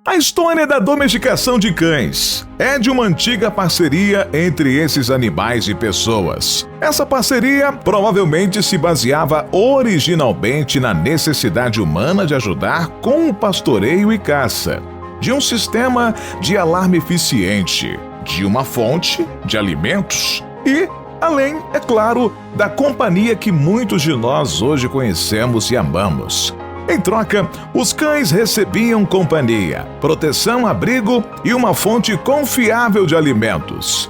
A história da domesticação de cães é de uma antiga parceria entre esses animais e pessoas. Essa parceria provavelmente se baseava originalmente na necessidade humana de ajudar com o pastoreio e caça, de um sistema de alarme eficiente, de uma fonte de alimentos e, além, é claro, da companhia que muitos de nós hoje conhecemos e amamos. Em troca, os cães recebiam companhia, proteção, abrigo e uma fonte confiável de alimentos.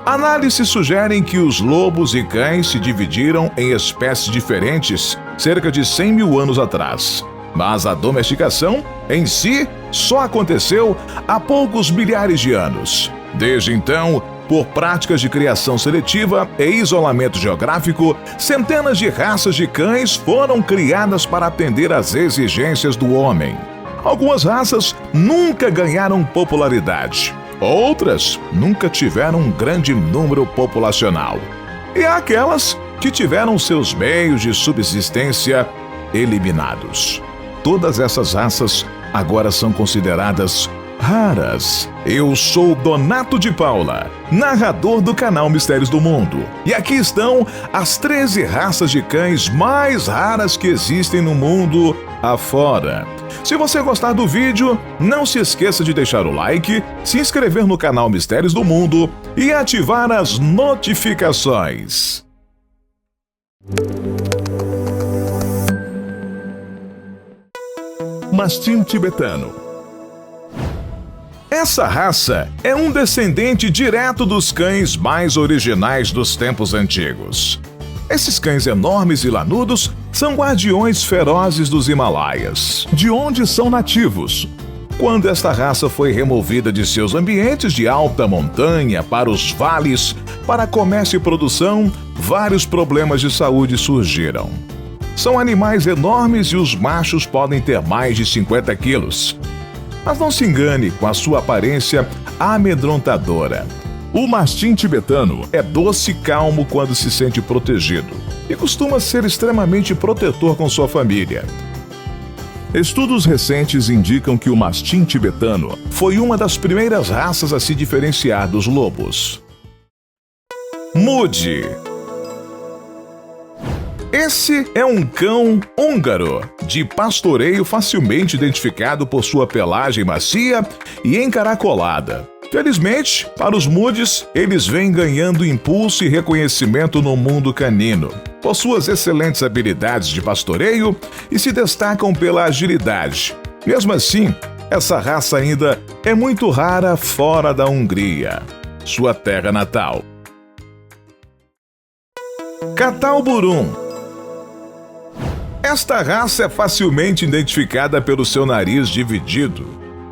Análises sugerem que os lobos e cães se dividiram em espécies diferentes cerca de 100 mil anos atrás. Mas a domesticação, em si, só aconteceu há poucos milhares de anos. Desde então, por práticas de criação seletiva e isolamento geográfico, centenas de raças de cães foram criadas para atender às exigências do homem. Algumas raças nunca ganharam popularidade, outras nunca tiveram um grande número populacional. E há aquelas que tiveram seus meios de subsistência eliminados. Todas essas raças agora são consideradas raras. Eu sou Donato de Paula, narrador do canal Mistérios do Mundo. E aqui estão as 13 raças de cães mais raras que existem no mundo afora. Se você gostar do vídeo, não se esqueça de deixar o like, se inscrever no canal Mistérios do Mundo e ativar as notificações. Mastim tibetano. Essa raça é um descendente direto dos cães mais originais dos tempos antigos. Esses cães enormes e lanudos são guardiões ferozes dos Himalaias, de onde são nativos. Quando esta raça foi removida de seus ambientes de alta montanha para os vales, para comércio e produção, vários problemas de saúde surgiram. São animais enormes e os machos podem ter mais de 50 quilos. Mas não se engane com a sua aparência amedrontadora. O mastim tibetano é doce e calmo quando se sente protegido e costuma ser extremamente protetor com sua família. Estudos recentes indicam que o mastim tibetano foi uma das primeiras raças a se diferenciar dos lobos. Mude. Esse é um cão húngaro, de pastoreio facilmente identificado por sua pelagem macia e encaracolada. Felizmente, para os Mudes, eles vêm ganhando impulso e reconhecimento no mundo canino, por suas excelentes habilidades de pastoreio e se destacam pela agilidade. Mesmo assim, essa raça ainda é muito rara fora da Hungria, sua terra natal. Catalburum. Esta raça é facilmente identificada pelo seu nariz dividido.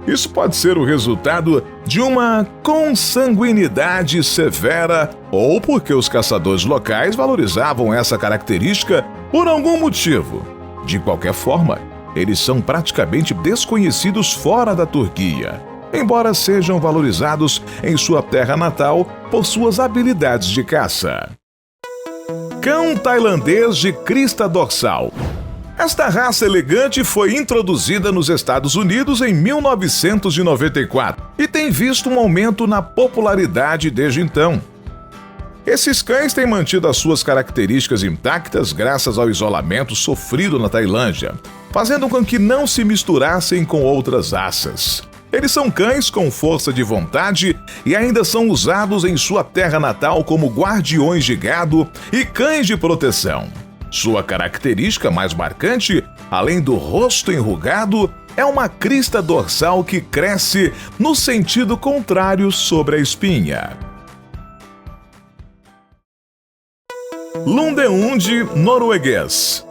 Isso pode ser o resultado de uma consanguinidade severa ou porque os caçadores locais valorizavam essa característica por algum motivo. De qualquer forma, eles são praticamente desconhecidos fora da Turquia, embora sejam valorizados em sua terra natal por suas habilidades de caça. Cão tailandês de crista dorsal. Esta raça elegante foi introduzida nos Estados Unidos em 1994 e tem visto um aumento na popularidade desde então. Esses cães têm mantido as suas características intactas graças ao isolamento sofrido na Tailândia, fazendo com que não se misturassem com outras raças. Eles são cães com força de vontade e ainda são usados em sua terra natal como guardiões de gado e cães de proteção. Sua característica mais marcante, além do rosto enrugado, é uma crista dorsal que cresce no sentido contrário sobre a espinha. Lundehund norueguês.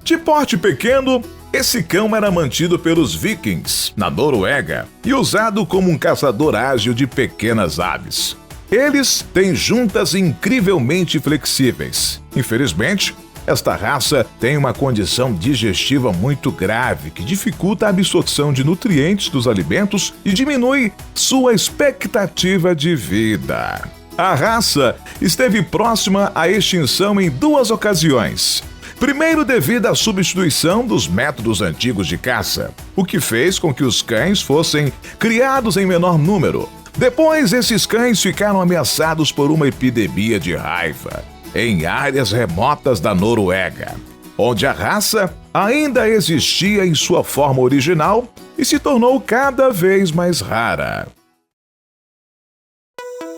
De porte pequeno, esse cão era mantido pelos vikings na Noruega e usado como um caçador ágil de pequenas aves. Eles têm juntas incrivelmente flexíveis. Infelizmente, esta raça tem uma condição digestiva muito grave que dificulta a absorção de nutrientes dos alimentos e diminui sua expectativa de vida. A raça esteve próxima à extinção em 2 ocasiões. Primeiro, devido à substituição dos métodos antigos de caça, o que fez com que os cães fossem criados em menor número. Depois, esses cães ficaram ameaçados por uma epidemia de raiva em áreas remotas da Noruega, onde a raça ainda existia em sua forma original e se tornou cada vez mais rara.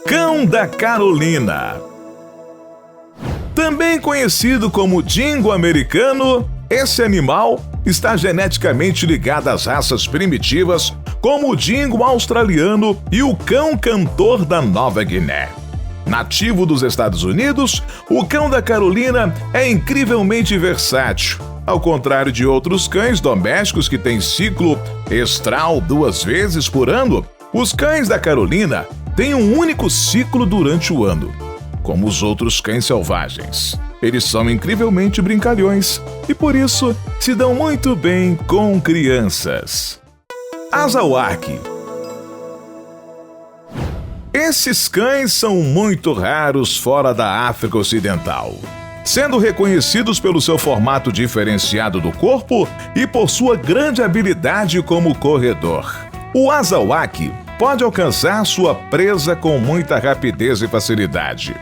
Cão da Carolina. Também conhecido como dingo americano, esse animal está geneticamente ligado às raças primitivas como o dingo australiano e o cão cantor da Nova Guiné. Nativo dos Estados Unidos, o cão da Carolina é incrivelmente versátil. Ao contrário de outros cães domésticos que têm ciclo estral 2 vezes por ano, os cães da Carolina têm um único ciclo durante o ano, como os outros cães selvagens. Eles são incrivelmente brincalhões e por isso se dão muito bem com crianças. Azawakh. Esses cães são muito raros fora da África Ocidental, sendo reconhecidos pelo seu formato diferenciado do corpo e por sua grande habilidade como corredor. O Azawakh pode alcançar sua presa com muita rapidez e facilidade.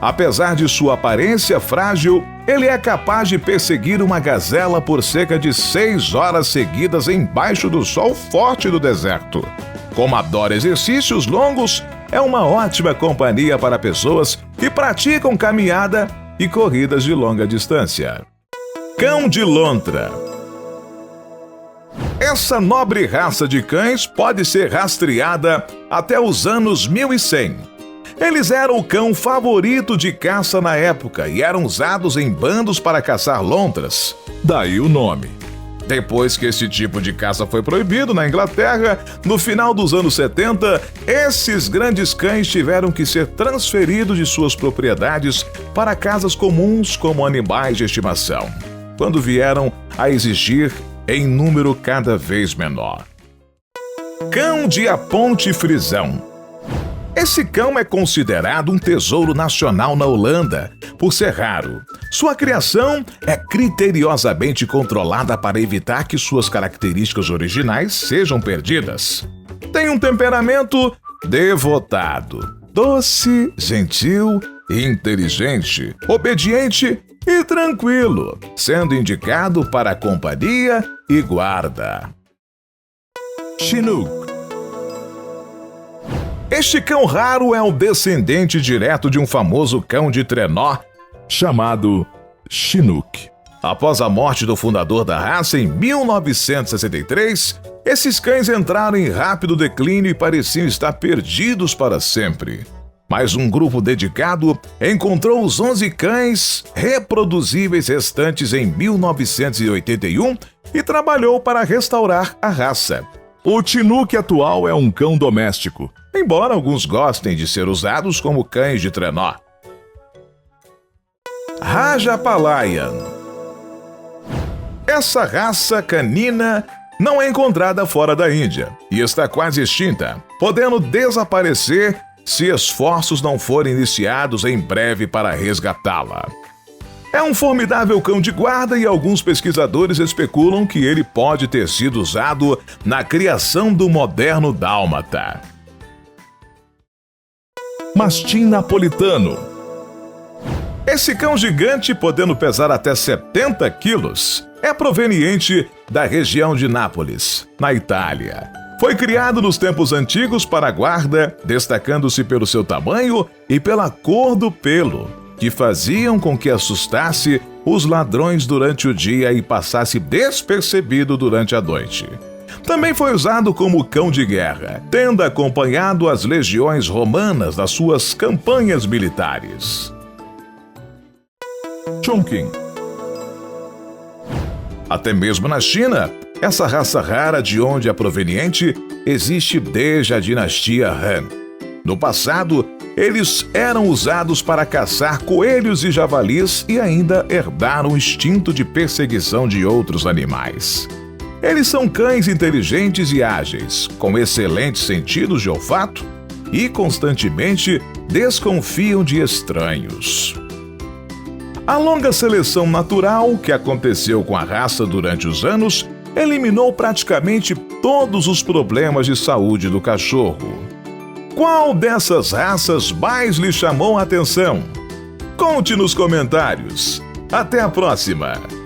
Apesar de sua aparência frágil, ele é capaz de perseguir uma gazela por cerca de 6 horas seguidas embaixo do sol forte do deserto. Como adora exercícios longos, é uma ótima companhia para pessoas que praticam caminhada e corridas de longa distância. Cão de lontra. Essa nobre raça de cães pode ser rastreada até os anos 1100. Eles eram o cão favorito de caça na época e eram usados em bandos para caçar lontras, daí o nome. Depois que esse tipo de caça foi proibido na Inglaterra, no final dos anos 70, esses grandes cães tiveram que ser transferidos de suas propriedades para casas comuns como animais de estimação, quando vieram a existir em número cada vez menor. Cão de Aponte Frisão. Esse cão é considerado um tesouro nacional na Holanda, por ser raro. Sua criação é criteriosamente controlada para evitar que suas características originais sejam perdidas. Tem um temperamento devotado, doce, gentil, inteligente, obediente e tranquilo, sendo indicado para companhia e guarda. Chinook. Este cão raro é o descendente direto de um famoso cão de trenó chamado Chinook. Após a morte do fundador da raça em 1963, esses cães entraram em rápido declínio e pareciam estar perdidos para sempre. Mas um grupo dedicado encontrou os 11 cães reproduzíveis restantes em 1981 e trabalhou para restaurar a raça. O Chinook atual é um cão doméstico, embora alguns gostem de ser usados como cães de trenó. Rajapalaian. Essa raça canina não é encontrada fora da Índia e está quase extinta, podendo desaparecer se esforços não forem iniciados em breve para resgatá-la. É um formidável cão de guarda e alguns pesquisadores especulam que ele pode ter sido usado na criação do moderno dálmata. Mastim napolitano. Esse cão gigante, podendo pesar até 70 quilos, é proveniente da região de Nápoles, na Itália. Foi criado nos tempos antigos para guarda, destacando-se pelo seu tamanho e pela cor do pelo, que faziam com que assustasse os ladrões durante o dia e passasse despercebido durante a noite. Também foi usado como cão de guerra, tendo acompanhado as legiões romanas nas suas campanhas militares. Chongqing. Até mesmo na China, essa raça rara de onde é proveniente existe desde a dinastia Han. No passado, eles eram usados para caçar coelhos e javalis e ainda herdaram o instinto de perseguição de outros animais. Eles são cães inteligentes e ágeis, com excelentes sentidos de olfato e constantemente desconfiam de estranhos. A longa seleção natural que aconteceu com a raça durante os anos eliminou praticamente todos os problemas de saúde do cachorro. Qual dessas raças mais lhe chamou a atenção? Conte nos comentários. Até a próxima!